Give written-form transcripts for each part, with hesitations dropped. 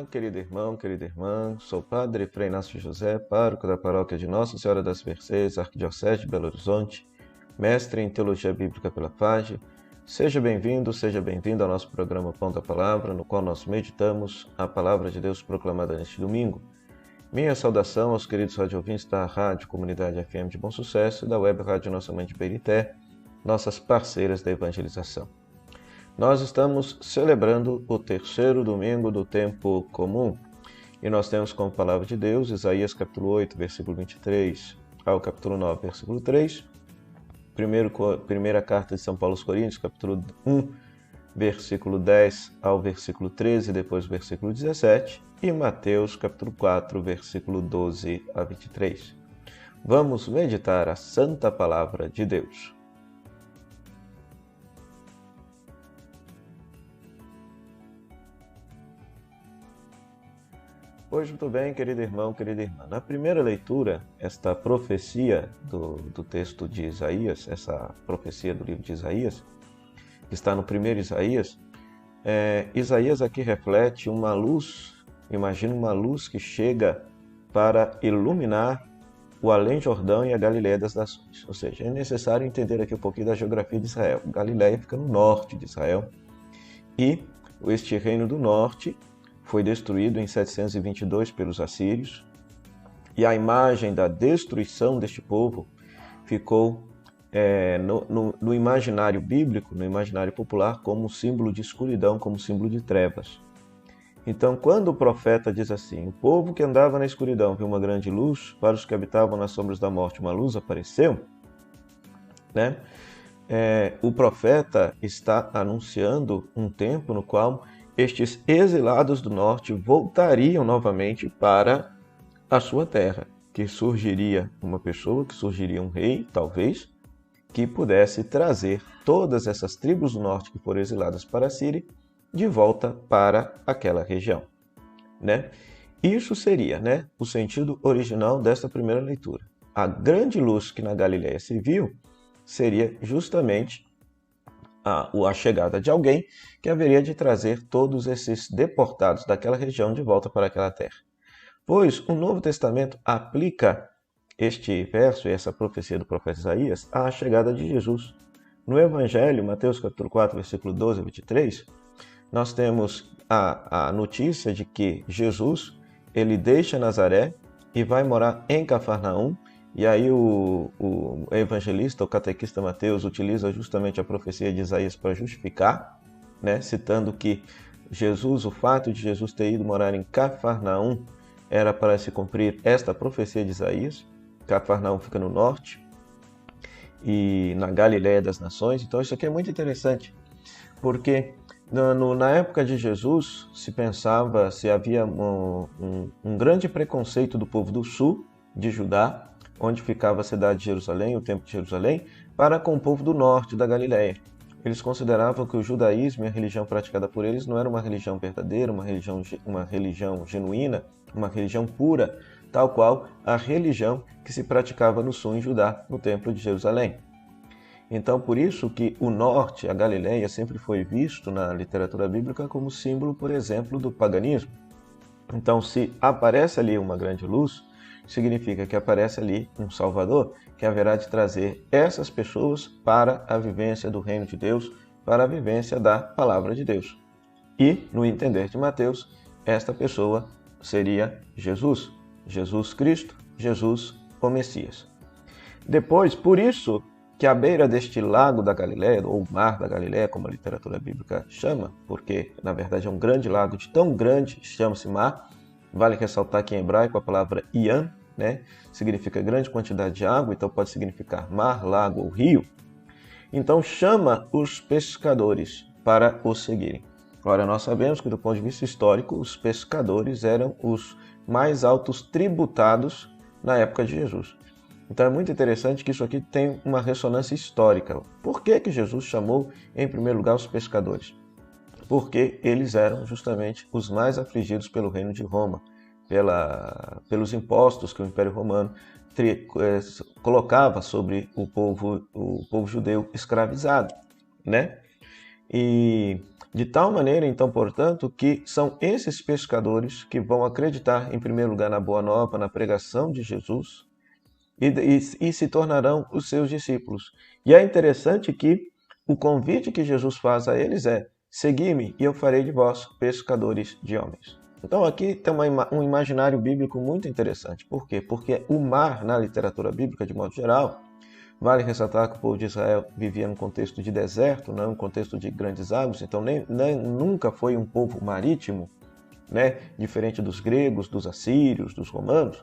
querido irmão, querida irmã. Sou o Padre Frei Inácio José, pároco da paróquia de Nossa Senhora das Mercês, Arquidiocese de Belo Horizonte, mestre em Teologia Bíblica pela FAGE. Seja bem-vindo ao nosso programa Pão da Palavra, no qual nós meditamos a Palavra de Deus proclamada neste domingo. Minha saudação aos queridos radiovintes da Rádio Comunidade FM de Bom Sucesso e da Web Rádio Nossa Mãe de Berité, nossas parceiras da evangelização. Nós estamos celebrando o terceiro domingo do tempo comum e nós temos como palavra de Deus Isaías capítulo 8, versículo 23 ao capítulo 9, versículo 3, primeira carta de São Paulo aos Coríntios, capítulo 1, versículo 10 ao versículo 13, depois o versículo 17, e Mateus capítulo 4, versículo 12 a 23. Vamos meditar a Santa Palavra de Deus. Pois muito bem, querido irmão, querida irmã. Na primeira leitura, esta profecia do texto de Isaías, essa profecia do livro de Isaías, que está no primeiro Isaías, Isaías aqui reflete uma luz, imagina uma luz que chega para iluminar o Além-Jordão e a Galileia das Nações. Ou seja, é necessário entender aqui um pouquinho da geografia de Israel. Galileia fica no norte de Israel e este reino do norte foi destruído em 722 pelos assírios, e a imagem da destruição deste povo ficou no imaginário bíblico, no imaginário popular, como símbolo de escuridão, como símbolo de trevas. Então, quando o profeta diz assim: o povo que andava na escuridão viu uma grande luz, para os que habitavam nas sombras da morte uma luz apareceu, né? O profeta está anunciando um tempo no qual estes exilados do norte voltariam novamente para a sua terra, que surgiria uma pessoa, que surgiria um rei, talvez, que pudesse trazer todas essas tribos do norte que foram exiladas para a Síria de volta para aquela região, né? Isso seria, né, o sentido original desta primeira leitura. A grande luz que na Galileia se viu seria justamente a chegada de alguém que haveria de trazer todos esses deportados daquela região de volta para aquela terra. Pois o Novo Testamento aplica este verso e essa profecia do profeta Isaías à chegada de Jesus. No Evangelho, Mateus capítulo 4, versículo 12 a 23, nós temos a notícia de que Jesus ele deixa Nazaré e vai morar em Cafarnaum. E aí o evangelista, o catequista Mateus, utiliza justamente a profecia de Isaías para justificar, né? Citando que o fato de Jesus ter ido morar em Cafarnaum era para se cumprir esta profecia de Isaías. Cafarnaum fica no norte e na Galileia das Nações. Então isso aqui é muito interessante, porque na época de Jesus se havia um grande preconceito do povo do sul de Judá, onde ficava a cidade de Jerusalém, o templo de Jerusalém, para com o povo do norte da Galileia. Eles consideravam que o judaísmo e a religião praticada por eles não era uma religião verdadeira, uma religião genuína, uma religião pura, tal qual a religião que se praticava no sul em Judá, no templo de Jerusalém. Então, por isso que o norte, a Galileia, sempre foi visto na literatura bíblica como símbolo, por exemplo, do paganismo. Então, se aparece ali uma grande luz, significa que aparece ali um Salvador que haverá de trazer essas pessoas para a vivência do reino de Deus, para a vivência da palavra de Deus. E, no entender de Mateus, esta pessoa seria Jesus, Jesus Cristo, Jesus o Messias. Depois, por isso que à beira deste lago da Galileia, ou mar da Galileia, como a literatura bíblica chama, porque na verdade é um grande lago, de tão grande chama-se mar. Vale ressaltar que em hebraico a palavra Ian, né, significa grande quantidade de água, então pode significar mar, lago ou rio. Então chama os pescadores para o seguirem. Ora, nós sabemos que do ponto de vista histórico, os pescadores eram os mais altos tributados na época de Jesus. Então é muito interessante que isso aqui tem uma ressonância histórica. Por que Jesus chamou em primeiro lugar os pescadores? Porque eles eram justamente os mais afligidos pelo reino de Roma, pelos impostos que o Império Romano colocava sobre o povo judeu escravizado, né? E De tal maneira, então, portanto, que são esses pescadores que vão acreditar, em primeiro lugar, na Boa Nova, na pregação de Jesus, e se tornarão os seus discípulos. E é interessante que o convite que Jesus faz a eles é: segui-me e eu farei de vós pescadores de homens. Então aqui tem um imaginário bíblico muito interessante. Por quê? Porque o mar, na literatura bíblica, de modo geral, vale ressaltar que o povo de Israel vivia num contexto de deserto, não um contexto de grandes águas, então nunca foi um povo marítimo, né? Diferente dos gregos, dos assírios, dos romanos.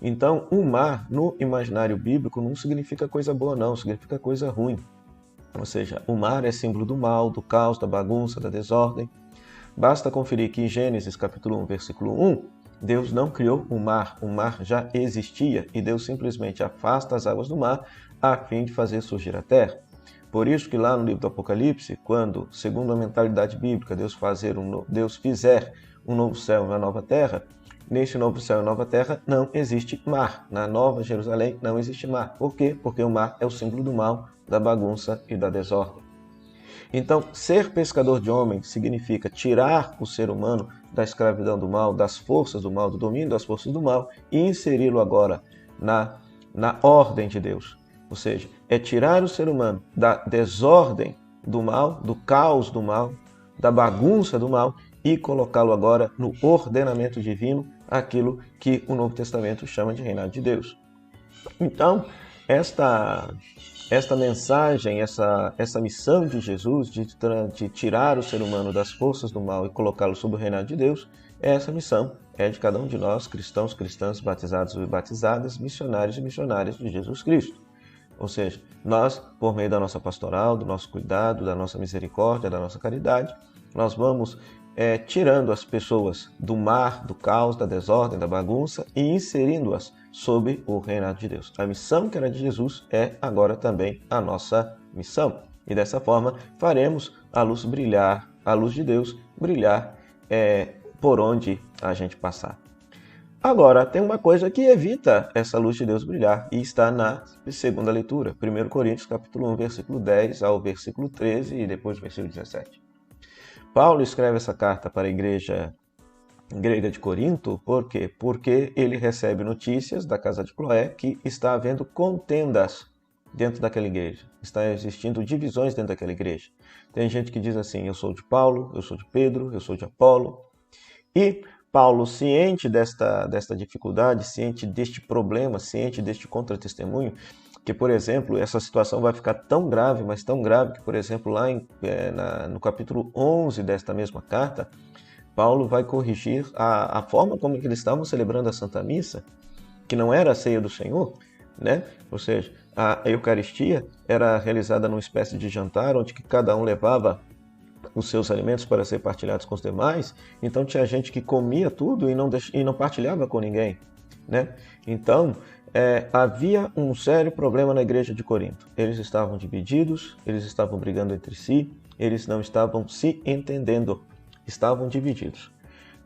Então, o mar, no imaginário bíblico, não significa coisa boa, não, significa coisa ruim. Ou seja, o mar é símbolo do mal, do caos, da bagunça, da desordem. Basta conferir que em Gênesis capítulo 1, versículo 1, Deus não criou o mar já existia e Deus simplesmente afasta as águas do mar a fim de fazer surgir a terra. Por isso que lá no livro do Apocalipse, quando, segundo a mentalidade bíblica, Deus fizer um novo céu e uma nova terra, neste novo céu e nova terra não existe mar. Na Nova Jerusalém não existe mar. Por quê? Porque o mar é o símbolo do mal, da bagunça e da desordem. Então, ser pescador de homens significa tirar o ser humano da escravidão do mal, das forças do mal, do domínio das forças do mal e inseri-lo agora na ordem de Deus. Ou seja, é tirar o ser humano da desordem do mal, do caos do mal, da bagunça do mal e colocá-lo agora no ordenamento divino, aquilo que o Novo Testamento chama de reinado de Deus. Então, esta mensagem, essa missão de Jesus de tirar o ser humano das forças do mal e colocá-lo sob o reinado de Deus, essa missão é de cada um de nós, cristãos, cristãs, batizados e batizadas, missionários e missionárias de Jesus Cristo. Ou seja, nós, por meio da nossa pastoral, do nosso cuidado, da nossa misericórdia, da nossa caridade, nós vamos tirando as pessoas do mar, do caos, da desordem, da bagunça e inserindo-as sob o reinado de Deus. A missão que era de Jesus é agora também a nossa missão. E dessa forma faremos a luz brilhar, a luz de Deus brilhar por onde a gente passar. Agora, tem uma coisa que evita essa luz de Deus brilhar e está na segunda leitura, 1 Coríntios capítulo 1, versículo 10 ao versículo 13 e depois o versículo 17. Paulo escreve essa carta para a igreja grega de Corinto, por quê? Porque ele recebe notícias da casa de Cloé que está havendo contendas dentro daquela igreja, está existindo divisões dentro daquela igreja. Tem gente que diz assim: eu sou de Paulo, eu sou de Pedro, eu sou de Apolo. E Paulo, ciente desta dificuldade, ciente deste problema, ciente deste contra-testemunho, que, por exemplo, essa situação vai ficar tão grave, mas tão grave, que, por exemplo, lá no capítulo 11 desta mesma carta, Paulo vai corrigir a forma como eles estavam celebrando a Santa Missa, que não era a ceia do Senhor, né? Ou seja, a Eucaristia era realizada numa espécie de jantar, onde cada um levava os seus alimentos para ser partilhados com os demais. Então tinha gente que comia tudo e não partilhava com ninguém, né? Então havia um sério problema na igreja de Corinto. Eles estavam divididos, eles estavam brigando entre si, eles não estavam se entendendo, estavam divididos.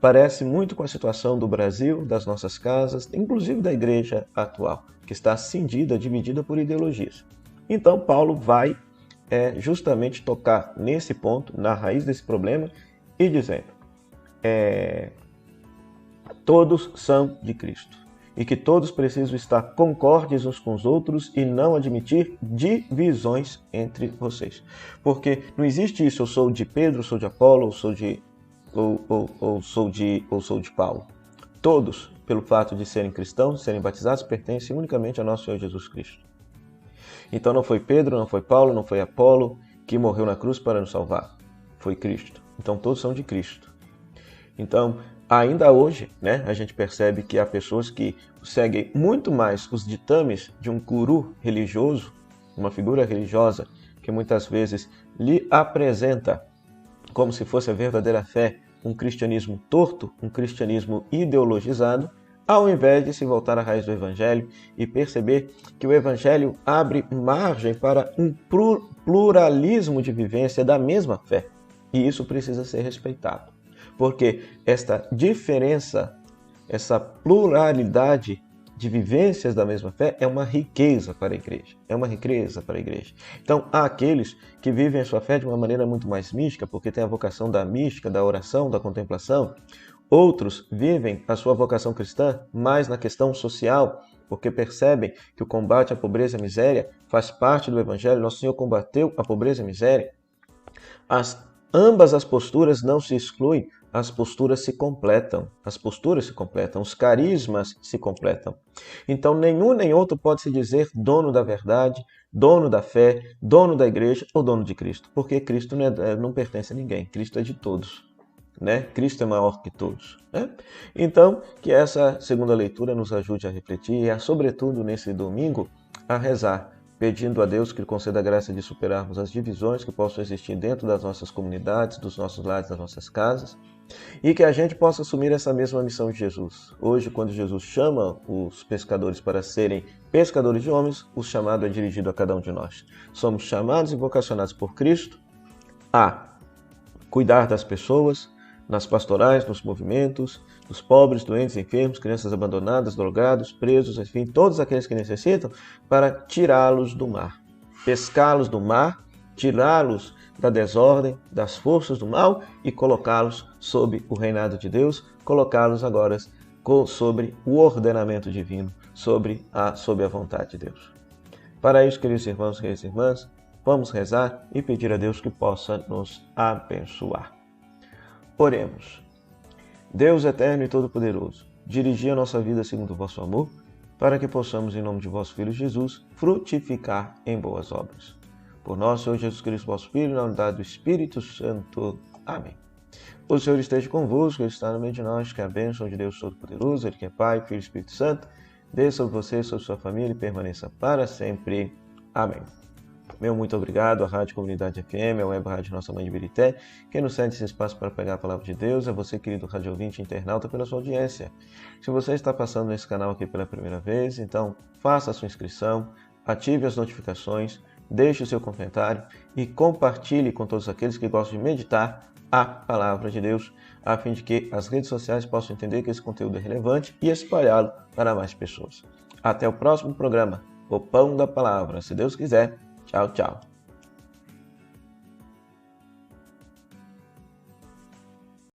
Parece muito com a situação do Brasil, das nossas casas, inclusive da igreja atual, que está cindida, dividida por ideologias. Então Paulo vai justamente tocar nesse ponto, na raiz desse problema, e dizendo: todos são de Cristo, e que todos precisam estar concordes uns com os outros e não admitir divisões entre vocês. Porque não existe isso: eu sou de Pedro, eu sou de Apolo, eu sou de Paulo. Todos, pelo fato de serem cristãos, serem batizados, pertencem unicamente a nosso Senhor Jesus Cristo. Então não foi Pedro, não foi Paulo, não foi Apolo que morreu na cruz para nos salvar. Foi Cristo. Então todos são de Cristo. Então, ainda hoje, né, a gente percebe que há pessoas que seguem muito mais os ditames de um guru religioso, uma figura religiosa, que muitas vezes lhe apresenta como se fosse a verdadeira fé, um cristianismo torto, um cristianismo ideologizado, ao invés de se voltar à raiz do Evangelho e perceber que o Evangelho abre margem para um pluralismo de vivência da mesma fé. E isso precisa ser respeitado. Porque esta diferença, essa pluralidade de vivências da mesma fé é uma riqueza para a igreja. É uma riqueza para a igreja. Então, há aqueles que vivem a sua fé de uma maneira muito mais mística, porque tem a vocação da mística, da oração, da contemplação. Outros vivem a sua vocação cristã mais na questão social, porque percebem que o combate à pobreza e à miséria faz parte do Evangelho. Nosso Senhor combateu a pobreza e a miséria. Ambas as posturas não se excluem, as posturas se completam. As posturas se completam, os carismas se completam. Então, nenhum nem outro pode se dizer dono da verdade, dono da fé, dono da igreja ou dono de Cristo, porque Cristo não pertence a ninguém, Cristo é de todos. Né? Cristo é maior que todos. Né? Então, que essa segunda leitura nos ajude a refletir e, sobretudo, nesse domingo, a rezar, pedindo a Deus que Ele conceda a graça de superarmos as divisões que possam existir dentro das nossas comunidades, dos nossos lares, das nossas casas, e que a gente possa assumir essa mesma missão de Jesus. Hoje, quando Jesus chama os pescadores para serem pescadores de homens, o chamado é dirigido a cada um de nós. Somos chamados e vocacionados por Cristo a cuidar das pessoas, nas pastorais, nos movimentos, dos pobres, doentes, enfermos, crianças abandonadas, drogados, presos, enfim, todos aqueles que necessitam, para tirá-los do mar, pescá-los do mar, tirá-los da desordem, das forças do mal e colocá-los sob o reinado de Deus, colocá-los agora sobre o ordenamento divino, sob a vontade de Deus. Para isso, queridos irmãos e queridas irmãs, vamos rezar e pedir a Deus que possa nos abençoar. Oremos. Deus eterno e todo-poderoso, dirigi a nossa vida segundo o vosso amor, para que possamos, em nome de vosso Filho Jesus, frutificar em boas obras. Por nosso Senhor Jesus Cristo, vosso Filho, na unidade do Espírito Santo. Amém. O Senhor esteja convosco, Ele está no meio de nós, que a bênção de Deus Todo-Poderoso, Ele que é Pai, Filho e Espírito Santo, desça sobre você, sobre sua família e permaneça para sempre. Amém. Meu muito obrigado à Rádio Comunidade FM, à Web Rádio Nossa Mãe de Birité, que nos cede esse espaço para pegar a Palavra de Deus, a você, querido rádio ouvinte e internauta, pela sua audiência. Se você está passando nesse canal aqui pela primeira vez, então faça a sua inscrição, ative as notificações, deixe o seu comentário e compartilhe com todos aqueles que gostam de meditar a Palavra de Deus, a fim de que as redes sociais possam entender que esse conteúdo é relevante e espalhá-lo para mais pessoas. Até o próximo programa, O Pão da Palavra, se Deus quiser. Tchau, tchau.